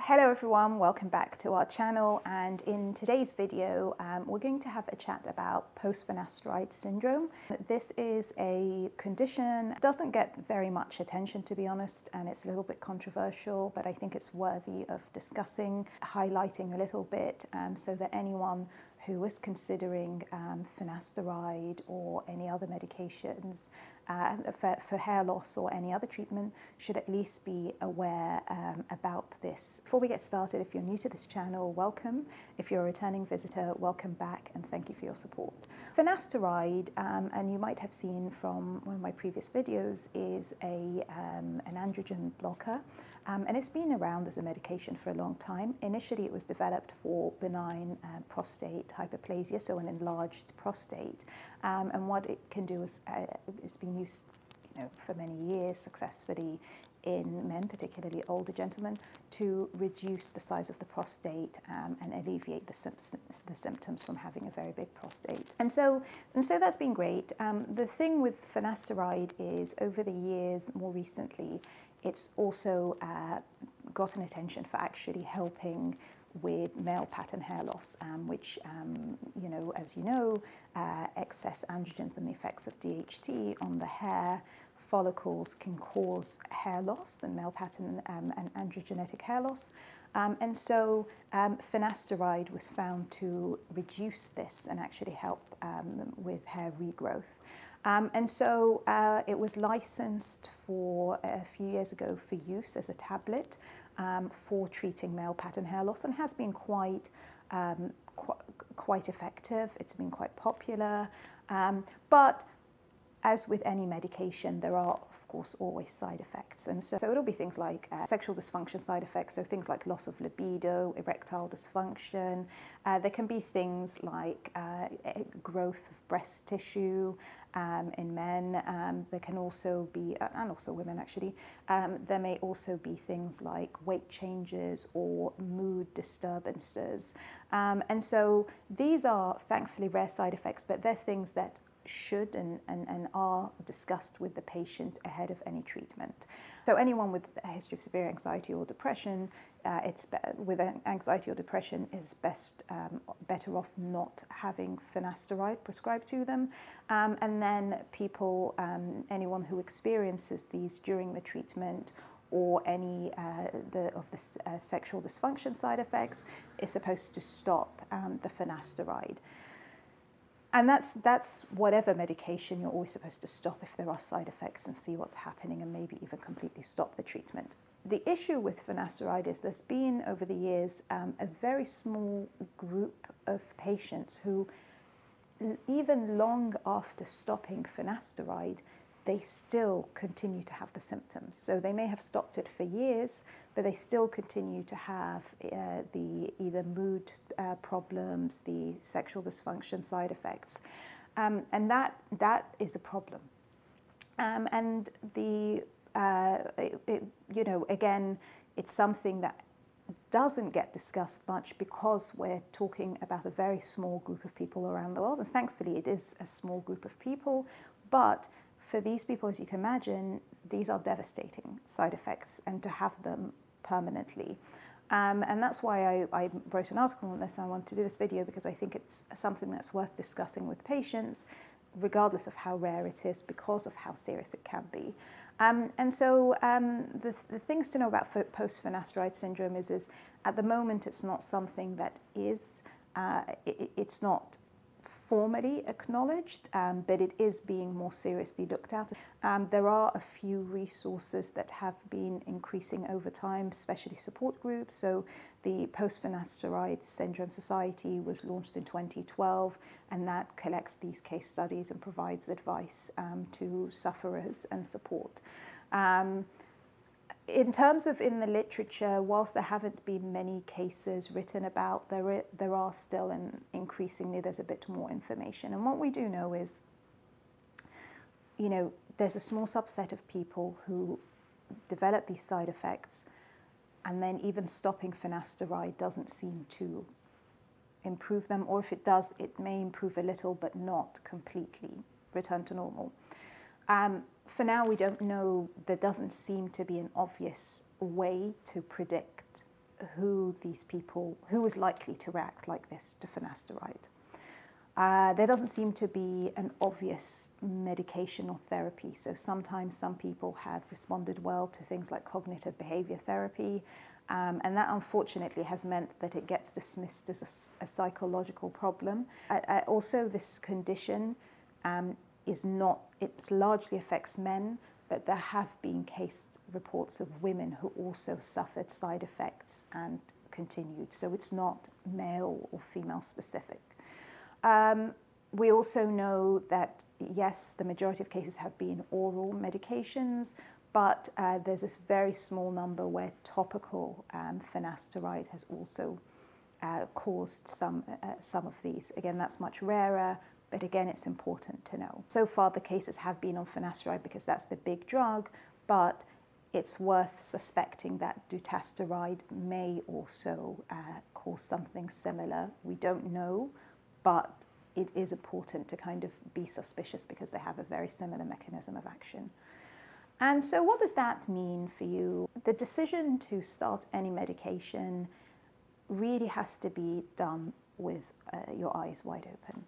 Hello everyone, welcome back to our channel, and in today's video we're going to have a chat about post-finasteride syndrome. This is a condition that doesn't get very much attention, to be honest, and it's a little bit controversial, but I think it's worthy of discussing, highlighting a little bit, so that anyone who is considering finasteride or any other medications for hair loss or any other treatment should at least be aware about this. Before we get started, if you're new to this channel, welcome. If you're a returning visitor, welcome back, and thank you for your support. Finasteride, and you might have seen from one of my previous videos, is an androgen blocker. And it's been around as a medication for a long time. Initially, it was developed for benign prostate hyperplasia, so an enlarged prostate. And what it can do is it's been used, for many years successfully in men, particularly older gentlemen, to reduce the size of the prostate and alleviate the symptoms from having a very big prostate. And so that's been great. The thing with finasteride is, over the years, more recently, it's also gotten attention for actually helping with male pattern hair loss, which, as you know, excess androgens and the effects of DHT on the hair follicles can cause hair loss and male pattern and androgenetic hair loss. And so finasteride was found to reduce this and actually help with hair regrowth. And so it was licensed for a few years ago for use as a tablet for treating male pattern hair loss, and has been quite effective. It's been quite popular, but as with any medication, there are, of course, always side effects. And so it'll be things like sexual dysfunction side effects, so things like loss of libido, erectile dysfunction. There can be things like growth of breast tissue in men. There can also be, and also women actually, there may also be things like weight changes or mood disturbances. And so these are thankfully rare side effects, but they're things that should and are discussed with the patient ahead of any treatment. So anyone with a history of severe anxiety or depression, with anxiety or depression, is better off not having finasteride prescribed to them. And then people, anyone who experiences these during the treatment or any of the sexual dysfunction side effects, is supposed to stop the finasteride. And that's whatever medication, you're always supposed to stop if there are side effects and see what's happening, and maybe even completely stop the treatment. The issue with finasteride is there's been, over the years, a very small group of patients who, even long after stopping finasteride, they still continue to have the symptoms. So they may have stopped it for years, but they still continue to have the either mood problems, the sexual dysfunction side effects, and that is a problem. And again, it's something that doesn't get discussed much because we're talking about a very small group of people around the world, and thankfully it is a small group of people, but for these people, as you can imagine, these are devastating side effects, and to have them permanently. And that's why I wrote an article on this, and I wanted to do this video, because I think it's something that's worth discussing with patients, regardless of how rare it is, because of how serious it can be. And so the things to know about post-finasteride syndrome is at the moment it's not something that is, it's not formally acknowledged, but it is being more seriously looked at. There are a few resources that have been increasing over time, especially support groups. So the Post-Finasteride Syndrome Society was launched in 2012, and that collects these case studies and provides advice to sufferers and support. In terms of in the literature, whilst there haven't been many cases written about, there are still, and increasingly there's a bit more information. And what we do know is, there's a small subset of people who develop these side effects, and then even stopping finasteride doesn't seem to improve them, or if it does, it may improve a little, but not completely return to normal. For now, we don't know. There doesn't seem to be an obvious way to predict who is likely to react like this to finasteride. There doesn't seem to be an obvious medication or therapy. So sometimes some people have responded well to things like cognitive behavior therapy, and that unfortunately has meant that it gets dismissed as a psychological problem. Also, this condition it largely affects men, but there have been case reports of women who also suffered side effects and continued. So it's not male or female specific. We also know that, yes, the majority of cases have been oral medications, but there's this very small number where topical finasteride has also caused some of these. Again, that's much rarer, but again, it's important to know. So far, the cases have been on finasteride because that's the big drug, but it's worth suspecting that dutasteride may also cause something similar. We don't know, but it is important to kind of be suspicious because they have a very similar mechanism of action. And so what does that mean for you? The decision to start any medication really has to be done with your eyes wide open.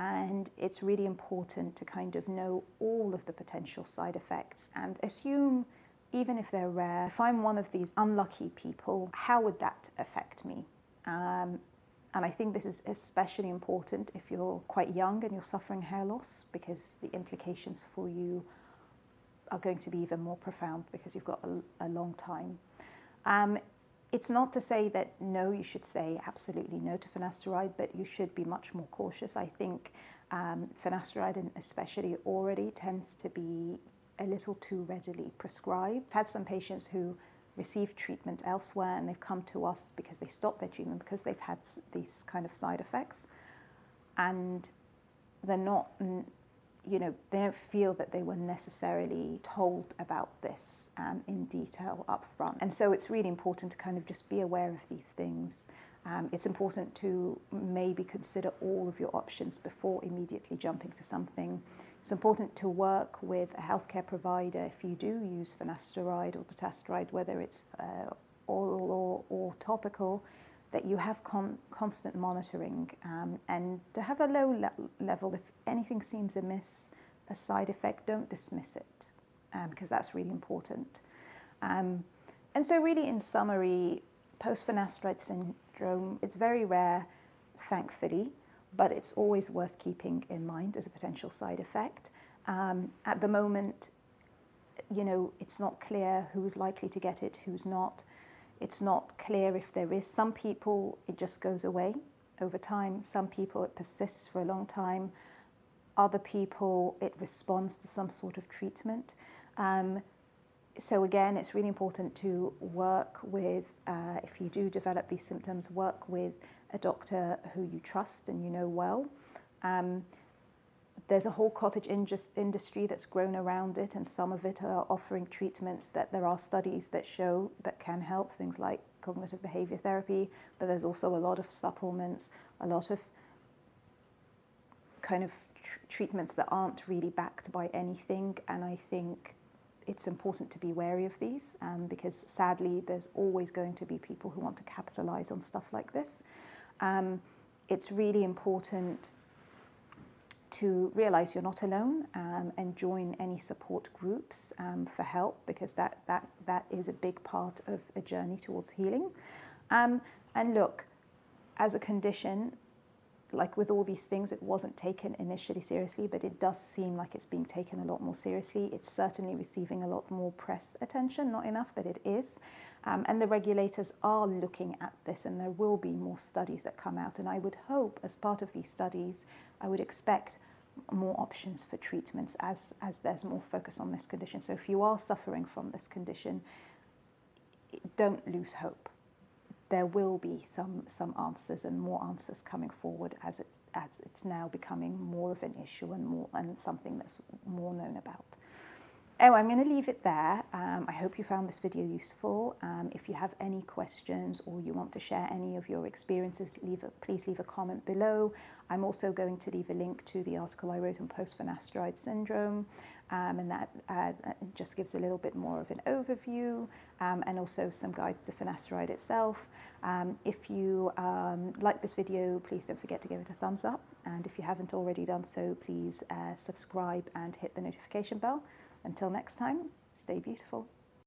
And it's really important to kind of know all of the potential side effects and assume, even if they're rare, if I'm one of these unlucky people, how would that affect me? And I think this is especially important if you're quite young and you're suffering hair loss, because the implications for you are going to be even more profound because you've got a long time. It's not to say that no, you should say absolutely no to finasteride, but you should be much more cautious. I think finasteride, and especially orally, tends to be a little too readily prescribed. I've had some patients who received treatment elsewhere and they've come to us because they stopped their treatment because they've had these kind of side effects, and they're not, they don't feel that they were necessarily told about this in detail up front. And so it's really important to kind of just be aware of these things. It's important to maybe consider all of your options before immediately jumping to something. It's important to work with a healthcare provider if you do use finasteride or dutasteride, whether it's oral or topical, that you have constant monitoring, and to have a low level. If anything seems amiss, a side effect, don't dismiss it, because that's really important. And so really, in summary, post-finasteride syndrome, it's very rare, thankfully, but it's always worth keeping in mind as a potential side effect. At the moment, it's not clear who's likely to get it, who's not. It's not clear if there is. Some people, it just goes away over time. Some people, it persists for a long time. Other people, it responds to some sort of treatment. So again, it's really important to work with, if you do develop these symptoms, work with a doctor who you trust and you know well. There's a whole cottage industry that's grown around it, and some of it are offering treatments that there are studies that show that can help, things like cognitive behavior therapy, but there's also a lot of supplements, a lot of kind of treatments that aren't really backed by anything, and I think it's important to be wary of these, because sadly there's always going to be people who want to capitalize on stuff like this. It's really important to realize you're not alone, and join any support groups for help, because that is a big part of a journey towards healing. And look, as a condition, like with all these things, it wasn't taken initially seriously, but it does seem like it's being taken a lot more seriously. It's certainly receiving a lot more press attention, not enough, but it is. And the regulators are looking at this, and there will be more studies that come out. And I would hope, as part of these studies, I would expect more options for treatments as there's more focus on this condition. So if you are suffering from this condition, don't lose hope. There will be some answers, and more answers coming forward as it's now becoming more of an issue and something that's more known about. Oh, I'm going to leave it there. I hope you found this video useful. If you have any questions or you want to share any of your experiences, please leave a comment below. I'm also going to leave a link to the article I wrote on post-finasteride syndrome. and that just gives a little bit more of an overview, and also some guides to finasteride itself. If you like this video, please don't forget to give it a thumbs up, and if you haven't already done so, please subscribe and hit the notification bell. Until next time, stay beautiful.